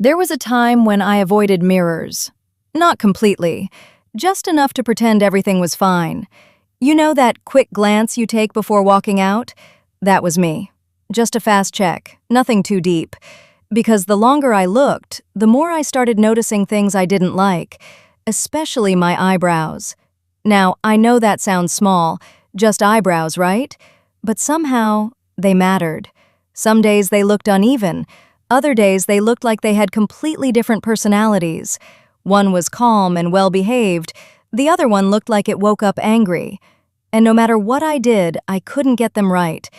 There was a time when I avoided mirrors. Not completely, just enough to pretend everything was fine. You know that quick glance you take before walking out? That was me. Just a fast check, nothing too deep. Because the longer I looked, the more I started noticing things I didn't like, especially my eyebrows. Now, I know that sounds small, just eyebrows, right? But somehow, they mattered. Some days they looked uneven. Other days they looked like they had completely different personalities. One was calm and well-behaved. The other one looked like it woke up angry. And no matter what I did, I couldn't get them right.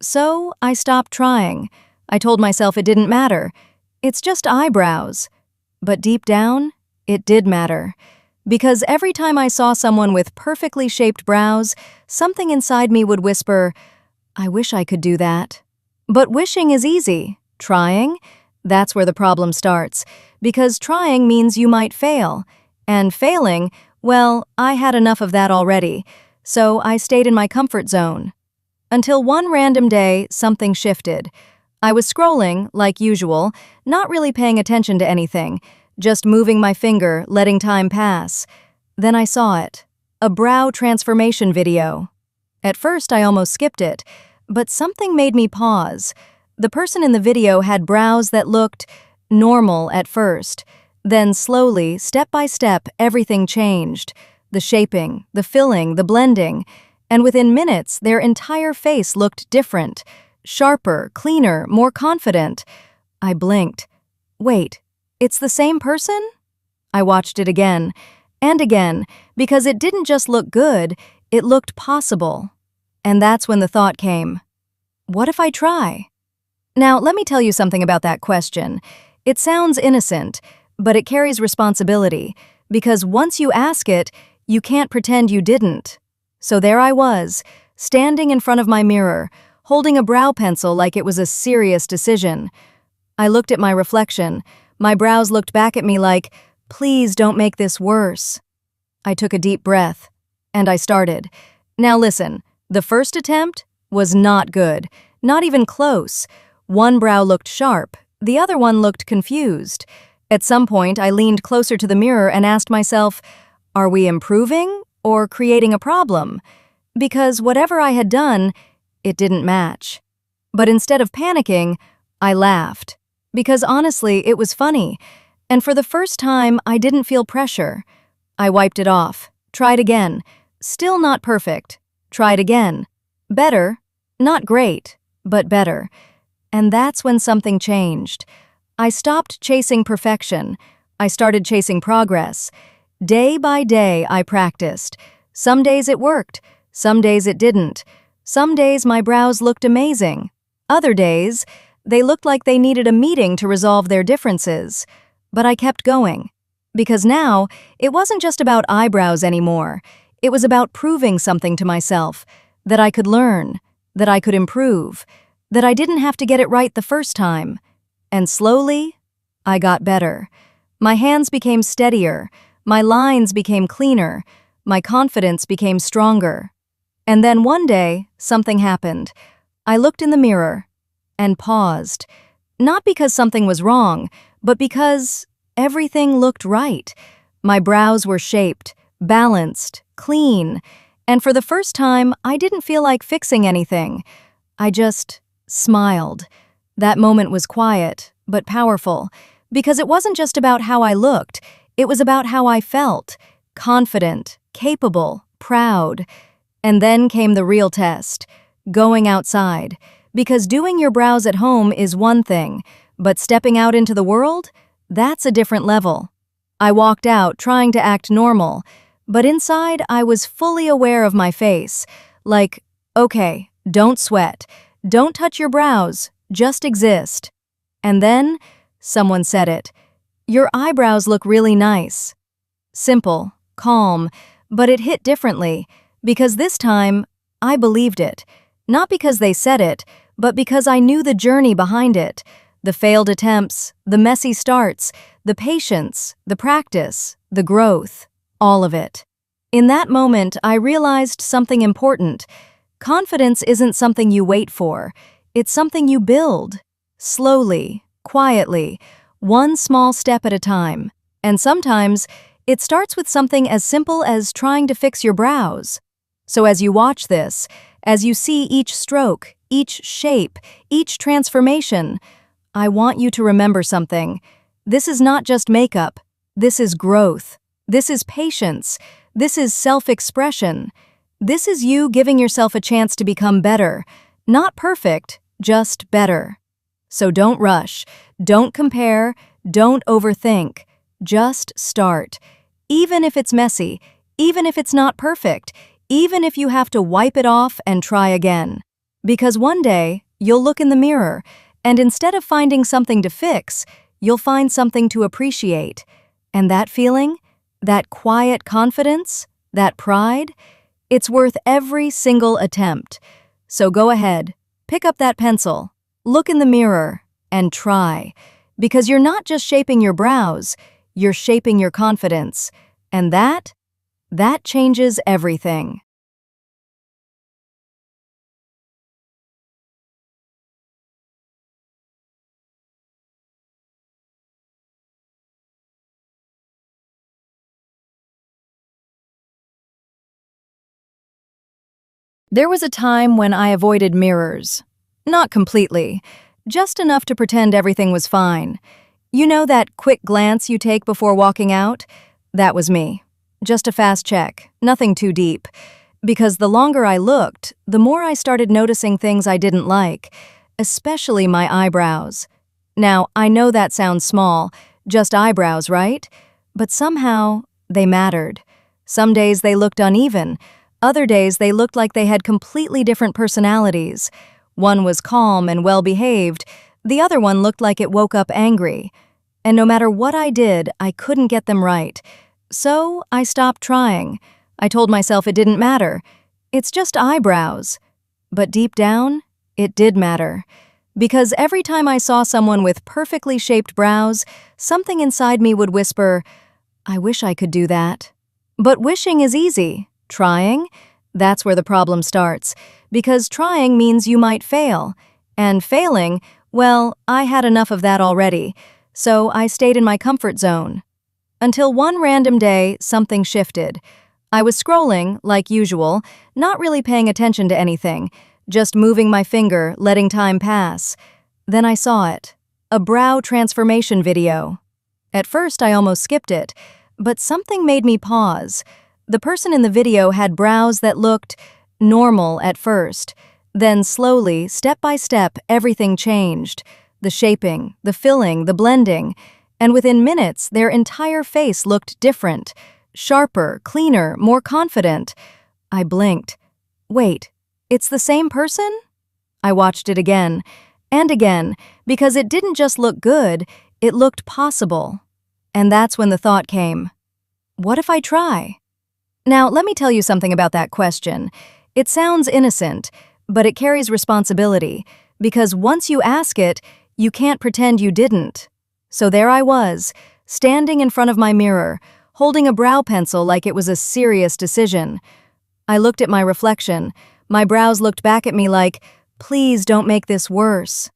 So I stopped trying. I told myself it didn't matter. It's just eyebrows. But deep down, it did matter. Because every time I saw someone with perfectly shaped brows, something inside me would whisper, I wish I could do that. But wishing is easy. Trying? That's where the problem starts. Because trying means you might fail. And failing, well, I had enough of that already. So I stayed in my comfort zone. Until one random day, something shifted. I was scrolling, like usual, not really paying attention to anything, just moving my finger, letting time pass. Then I saw it. A brow transformation video. At first, I almost skipped it, but something made me pause. The person in the video had brows that looked normal at first. Then slowly, step by step, everything changed. The shaping, the filling, the blending. And within minutes, their entire face looked different. Sharper, cleaner, more confident. I blinked. Wait, it's the same person? I watched it again, and again, because it didn't just look good, it looked possible. And that's when the thought came, what if I try? Now, let me tell you something about that question. It sounds innocent, but it carries responsibility, because once you ask it, you can't pretend you didn't. So there I was, standing in front of my mirror, holding a brow pencil like it was a serious decision. I looked at my reflection. My brows looked back at me like, please don't make this worse. I took a deep breath, and I started. Now listen, the first attempt was not good, not even close. One brow looked sharp, the other one looked confused. At some point, I leaned closer to the mirror and asked myself, are we improving or creating a problem? Because whatever I had done, it didn't match. But instead of panicking, I laughed. Because honestly, it was funny. And for the first time, I didn't feel pressure. I wiped it off, tried again. Still not perfect. Tried again. Better. Not great, but better. And that's when something changed. I stopped chasing perfection. I started chasing progress. Day by day, I practiced. Some days it worked. Some days it didn't. Some days my brows looked amazing. Other days, they looked like they needed a meeting to resolve their differences. But I kept going. Because now, it wasn't just about eyebrows anymore. It was about proving something to myself. That I could learn. That I could improve. That I didn't have to get it right the first time. And slowly, I got better. My hands became steadier. My lines became cleaner. My confidence became stronger. And then one day, something happened. I looked in the mirror and paused. Not because something was wrong, but because everything looked right. My brows were shaped, balanced, clean. And for the first time, I didn't feel like fixing anything. I just smiled. That moment was quiet, but powerful, because it wasn't just about how I looked, it was about how I felt, confident, capable, proud. And then came the real test, going outside, because doing your brows at home is one thing, but stepping out into the world, that's a different level. I walked out trying to act normal, but inside I was fully aware of my face, like, okay, don't sweat. Don't touch your brows, just exist. And then, someone said it. Your eyebrows look really nice. Simple, calm, but it hit differently, because this time, I believed it. Not because they said it, but because I knew the journey behind it. The failed attempts, the messy starts, the patience, the practice, the growth, all of it. In that moment, I realized something important. Confidence isn't something you wait for. It's something you build. Slowly, quietly, one small step at a time. And sometimes, it starts with something as simple as trying to fix your brows. So as you watch this, as you see each stroke, each shape, each transformation, I want you to remember something. This is not just makeup. This is growth. This is patience. This is self-expression. This is you giving yourself a chance to become better. Not perfect, just better. So don't rush. Don't compare. Don't overthink. Just start. Even if it's messy, even if it's not perfect, even if you have to wipe it off and try again. Because one day, you'll look in the mirror, and instead of finding something to fix, you'll find something to appreciate. And that feeling, that quiet confidence, that pride, it's worth every single attempt. So go ahead, pick up that pencil, look in the mirror, and try. Because you're not just shaping your brows, you're shaping your confidence. And that changes everything. There was a time when I avoided mirrors. Not completely, just enough to pretend everything was fine. You know that quick glance you take before walking out? That was me. Just a fast check, nothing too deep. Because the longer I looked, the more I started noticing things I didn't like, especially my eyebrows. Now, I know that sounds small, just eyebrows, right? But somehow, they mattered. Some days they looked uneven. Other days they looked like they had completely different personalities. One was calm and well-behaved. The other one looked like it woke up angry. And no matter what I did, I couldn't get them right. So I stopped trying. I told myself it didn't matter. It's just eyebrows. But deep down, it did matter. Because every time I saw someone with perfectly shaped brows, something inside me would whisper, I wish I could do that. But wishing is easy. Trying? That's where the problem starts. Because trying means you might fail. And failing, well, I had enough of that already. So I stayed in my comfort zone. Until one random day, something shifted. I was scrolling, like usual, not really paying attention to anything, just moving my finger, letting time pass. Then I saw it. A brow transformation video. At first, I almost skipped it, but something made me pause. The person in the video had brows that looked normal at first. Then slowly, step by step, everything changed. The shaping, the filling, the blending. And within minutes, their entire face looked different. Sharper, cleaner, more confident. I blinked. Wait, it's the same person? I watched it again, and again, because it didn't just look good, it looked possible. And that's when the thought came, what if I try? Now, let me tell you something about that question. It sounds innocent, but it carries responsibility, because once you ask it, you can't pretend you didn't. So there I was, standing in front of my mirror, holding a brow pencil like it was a serious decision. I looked at my reflection. My brows looked back at me like, please don't make this worse.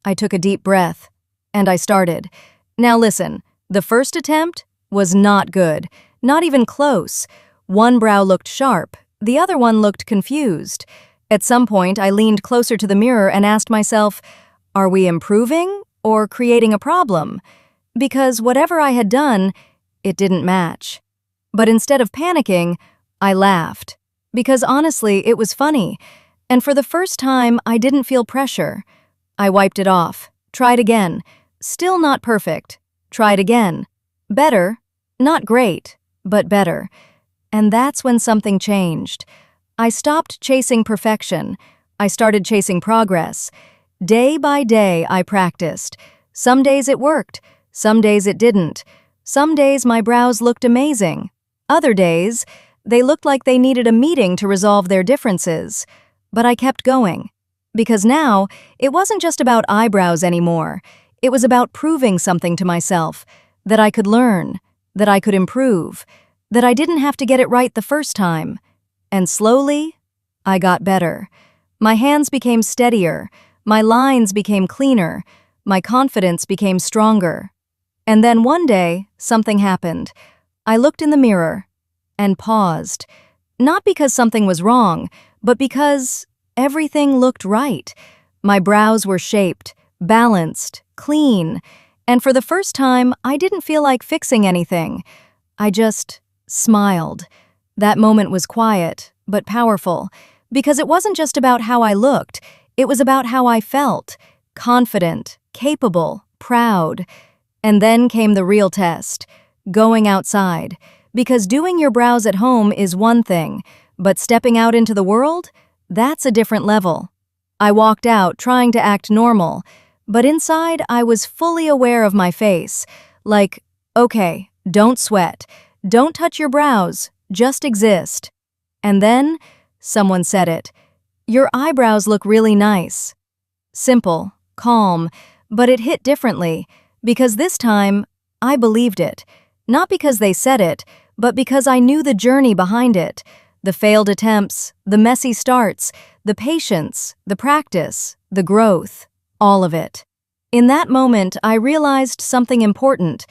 I took a deep breath, and I started. Now listen, the first attempt was not good, not even close. One brow looked sharp, the other one looked confused. At some point, I leaned closer to the mirror and asked myself, are we improving or creating a problem? Because whatever I had done, it didn't match. But instead of panicking, I laughed. Because honestly, it was funny. And for the first time, I didn't feel pressure. I wiped it off, tried again. Still not perfect. Tried again. Better. Not great, but better. And that's when something changed. I stopped chasing perfection. I started chasing progress. Day by day, I practiced. Some days it worked. Some days it didn't. Some days my brows looked amazing. Other days, they looked like they needed a meeting to resolve their differences. But I kept going. Because now, it wasn't just about eyebrows anymore. It was about proving something to myself. That I could learn. That I could improve. That I didn't have to get it right the first time. And slowly, I got better. My hands became steadier. My lines became cleaner. My confidence became stronger. And then one day, something happened. I looked in the mirror and paused. Not because something was wrong, but because everything looked right. My brows were shaped, balanced, clean, and for the first time, I didn't feel like fixing anything. I just smiled. That moment was quiet, but powerful, because it wasn't just about how I looked, it was about how I felt, confident, capable, proud. And then came the real test, going outside, because doing your brows at home is one thing, but stepping out into the world, that's a different level. I walked out trying to act normal, but inside I was fully aware of my face, like, okay, don't sweat, don't touch your brows, just exist. And then, someone said it, your eyebrows look really nice. Simple, calm, but it hit differently, because this time, I believed it. Not because they said it, but because I knew the journey behind it. The failed attempts, the messy starts, the patience, the practice, the growth, all of it. In that moment, I realized something important.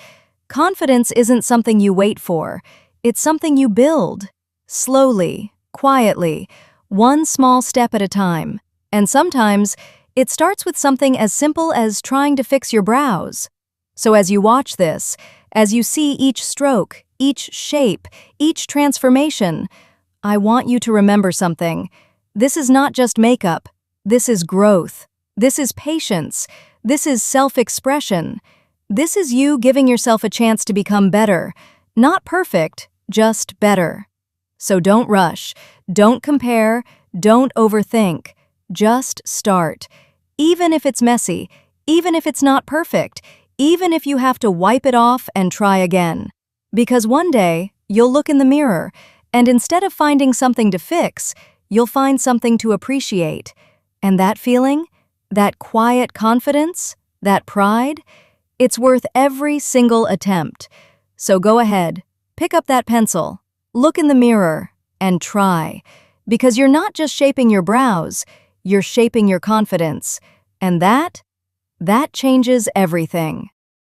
Confidence isn't something you wait for. It's something you build. Slowly, quietly, one small step at a time. And sometimes, it starts with something as simple as trying to fix your brows. So as you watch this, as you see each stroke, each shape, each transformation, I want you to remember something. This is not just makeup. This is growth. This is patience. This is self-expression. This is you giving yourself a chance to become better. Not perfect, just better. So don't rush. Don't compare. Don't overthink. Just start. Even if it's messy, even if it's not perfect, even if you have to wipe it off and try again. Because one day, you'll look in the mirror, and instead of finding something to fix, you'll find something to appreciate. And that feeling, that quiet confidence, that pride, it's worth every single attempt. So go ahead, pick up that pencil, look in the mirror, and try. Because you're not just shaping your brows, you're shaping your confidence. And that changes everything.